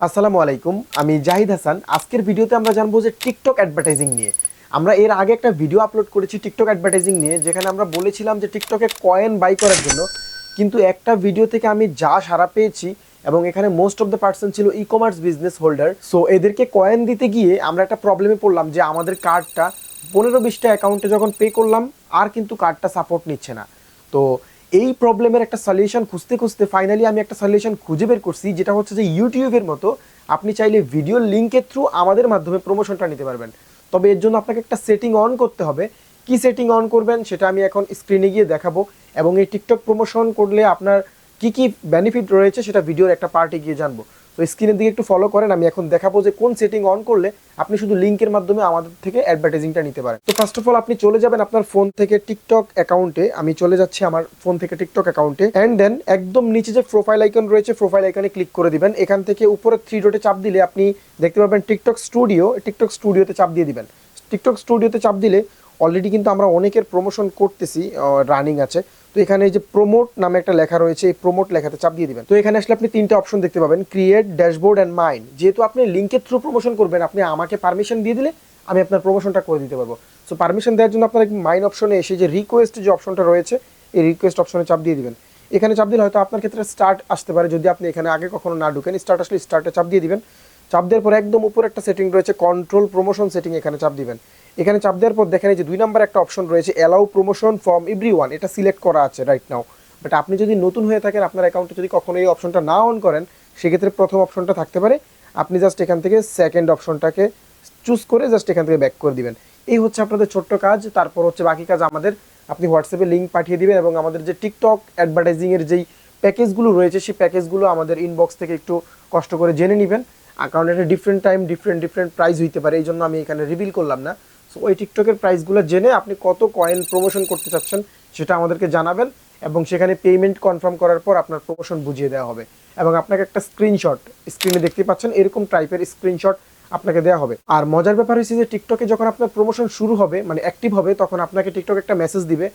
আসসালামু আলাইকুম, আমি জাহিদ হাসান। আজকের ভিডিওতে আমরা জানবো যে টিকটক অ্যাডভার্টাইজিং নিয়ে। আমরা এর আগে একটা ভিডিও আপলোড করেছি টিকটক অ্যাডভার্টাইজিং নিয়ে, যেখানে আমরা বলেছিলাম যে টিকটকে কয়েন বাই করার জন্য। কিন্তু একটা ভিডিও থেকে আমি যা সাড়া পেয়েছি, এবং এখানে মোস্ট অফ দ্য পার্সন ছিল e commerce business holder. So এদেরকে কয়েন দিতে গিয়ে আমরা একটা প্রবলেমে পড়লাম যে আমাদের কার্ডটা 15-20টা অ্যাকাউন্টে যখন পে করলাম, আর কিন্তু কার্ডটা সাপোর্ট নিচ্ছে না। তো এই প্রবলেমের একটা সলিউশন খুঁজতে খুঁজতে ফাইনালি আমি একটা সলিউশন খুঁজে বের করছি, যেটা হচ্ছে যে ইউটিউবের মতো আপনি চাইলে ভিডিও লিঙ্কের থ্রু আমাদের মাধ্যমে প্রমোশনটা নিতে পারবেন। তবে এর জন্য আপনাকে একটা সেটিং অন করতে হবে। কি সেটিং অন করবেন সেটা আমি এখন স্ক্রিনে গিয়ে দেখাবো, এবং এই টিকটক প্রমোশন করলে আপনার কি কি বেনিফিট রয়েছে সেটা ভিডিওর একটা পার্টে গিয়ে জানবো। তো স্ক্রিনের দিকে একটু ফলো করেন, আমি এখন দেখাবো যে কোন সেটিং অন করলে আপনি শুধু লিঙ্কের মাধ্যমে আমাদের থেকে অ্যাডভার্টাইজিংটা নিতে পারেন। তো ফার্স্ট অফ অল আপনি চলে যাবেন আপনার ফোন থেকে টিকটক অ্যাকাউন্টে। আমি চলে যাচ্ছি আমার ফোন থেকে টিকটক অ্যাকাউন্টে, অ্যান্ড দেন একদম নিচে যে প্রোফাইল আইকন রয়েছে, প্রোফাইল আইকনে ক্লিক করে দিবেন। এখান থেকে উপরে 3 ডটে চাপ দিলে আপনি দেখতে পাবেন টিকটক স্টুডিও। টিকটক স্টুডিওতে চাপ দিয়ে দিবেন। টিকটক স্টুডিওতে চাপ দিলে অলরেডি কিন্তু আমরা অনেকের প্রমোশন করতেছি, রানিং আছে। তো এখানে এই যে প্রমোট নামে একটা লেখা রয়েছে, এই প্রমোট লেখাতে চাপ দিয়ে দিবেন। তো এখানে আসলে আপনি 3টে অপশন দেখতে পাবেন, ক্রিয়েট, ড্যাশবোর্ড অ্যান্ড মাইন। যেহেতু আপনি লিঙ্কের থ্রু প্রমোশন করবেন, আপনি আমাকে পারমিশন দিয়ে দিলে আমি আপনার প্রমোশনটা করে দিতে পারবো। সো পারমিশন দেওয়ার জন্য আপনার মাইন অপশনে এসে যে রিকোয়েস্ট যে অপশনটা রয়েছে, এই রিকোয়েস্ট অপশনে চাপ দিয়ে দিবেন। এখানে চাপ দিলে হয়তো আপনার ক্ষেত্রে স্টার্ট আসতে পারে, যদি আপনি এখানে আগে কখনো না ঢুকেন। স্টার্ট আসলে স্টার্টে চাপ দিয়ে দিবেন। চাপ দেওয়ার পর একদম উপরে একটা সেটিং রয়েছে, কন্ট্রোল প্রমোশন সেটিং, এখানে চাপ দিবেন। এখানে চাপ দেওয়ার পর দেখেন এই যে 2 নাম্বার একটা অপশন রয়েছে, অ্যালাউ প্রমোশন ফ্রম এভরিওয়ান। এটা সিলেক্ট করা আছে রাইট নাও। বাট আপনি যদি নতুন হয়ে থাকেন, আপনার অ্যাকাউন্টে যদি কখনো এই অপশনটা না অন করেন, সেক্ষেত্রে প্রথম অপশনটা থাকতে পারে। আপনি জাস্ট এখান থেকে সেকেন্ড অপশনটাকে চুজ করে জাস্ট এখান থেকে ব্যাক করে দিবেন। এই হচ্ছে আপনাদের ছোট্ট কাজ। তারপর হচ্ছে বাকি কাজ আমাদের। আপনি হোয়াটসঅ্যাপে লিঙ্ক পাঠিয়ে দিবেন, এবং আমাদের যে টিকটক অ্যাডভার্টাইজিংয়ের যেই প্যাকেজগুলো রয়েছে, সেই প্যাকেজগুলো আমাদের ইনবক্স থেকে একটু কষ্ট করে জেনে নেবেন। কারণ এটা ডিফারেন্ট টাইম ডিফারেন্ট প্রাইস হইতে পারে, এই জন্য আমি এখানে রিভিল করলাম না। সো ওই টিকটকের প্রাইসগুলো জেনে আপনি কত কয়েন প্রমোশন করতে চাচ্ছেন সেটা আমাদেরকে জানাবেন, এবং সেখানে পেমেন্ট কনফার্ম করার পর আপনার প্রমোশন বুঝিয়ে দেওয়া হবে। এবং আপনাকে একটা স্ক্রিনশট স্ক্রিনে দেখতে পাচ্ছেন, এরকম টাইপের স্ক্রিনশট আপনাকে দেওয়া হবে। আর মজার ব্যাপার হচ্ছে যে টিকটকে যখন আপনার প্রমোশন শুরু হবে, মানে অ্যাক্টিভ হবে, তখন আপনাকে টিকটক একটা মেসেজ দিবে।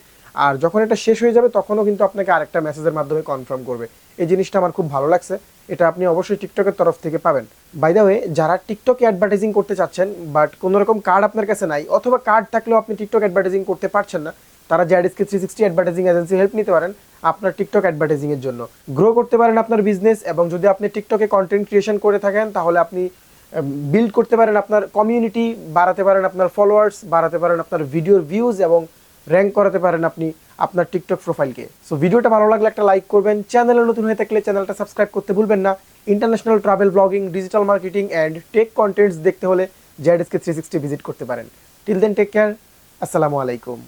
আর যখন এটা শেষ হয়ে যাবে, তখনও কিন্তু আপনাকে আরেকটা মেসেজের মাধ্যমে কনফার্ম করবে। এই জিনিসটা আমার খুব ভালো লাগছে। এটা আপনি অবশ্যই টিকটকের তরফ থেকে পাবেন। বাই দ্য ওয়ে, যারা টিকটকে অ্যাডভার্টাইজিং করতে চাচ্ছেন বাট কোনো রকম কার্ড আপনার কাছে নাই, অথবা কার্ড থাকলেও আপনি টিকটক অ্যাডভার্টাইজিং করতে পারছেন না, তারা জেডএসকে 360 অ্যাডভার্টাইজিং এজেন্সি হেল্প নিতে পারেন আপনার টিকটক অ্যাডভার্টাইজিংয়ের জন্য। গ্রো করতে পারেন আপনার বিজনেস, এবং যদি আপনি টিকটকে কন্টেন্ট ক্রিয়েশন করে থাকেন, তাহলে আপনি বিল্ড করতে পারেন আপনার কমিউনিটি, বাড়াতে পারেন আপনার ফলোয়ার্স, বাড়াতে পারেন আপনার ভিডিওর ভিউজ, এবং র্যাঙ্ক করাতে পারেন আপনি আপনার টিকটক প্রোফাইলকে। সো ভিডিওটা ভালো লাগলে একটা লাইক করবেন। চ্যানেলে নতুন হয়ে থাকলে চ্যানেলটা সাবস্ক্রাইব করতে ভুলবেন না। International travel, blogging, digital marketing and tech contents দেখতে হলে জেডএসকে 360 ভিজিট করতে পারেন। Till then take care. আসসালামু আলাইকুম।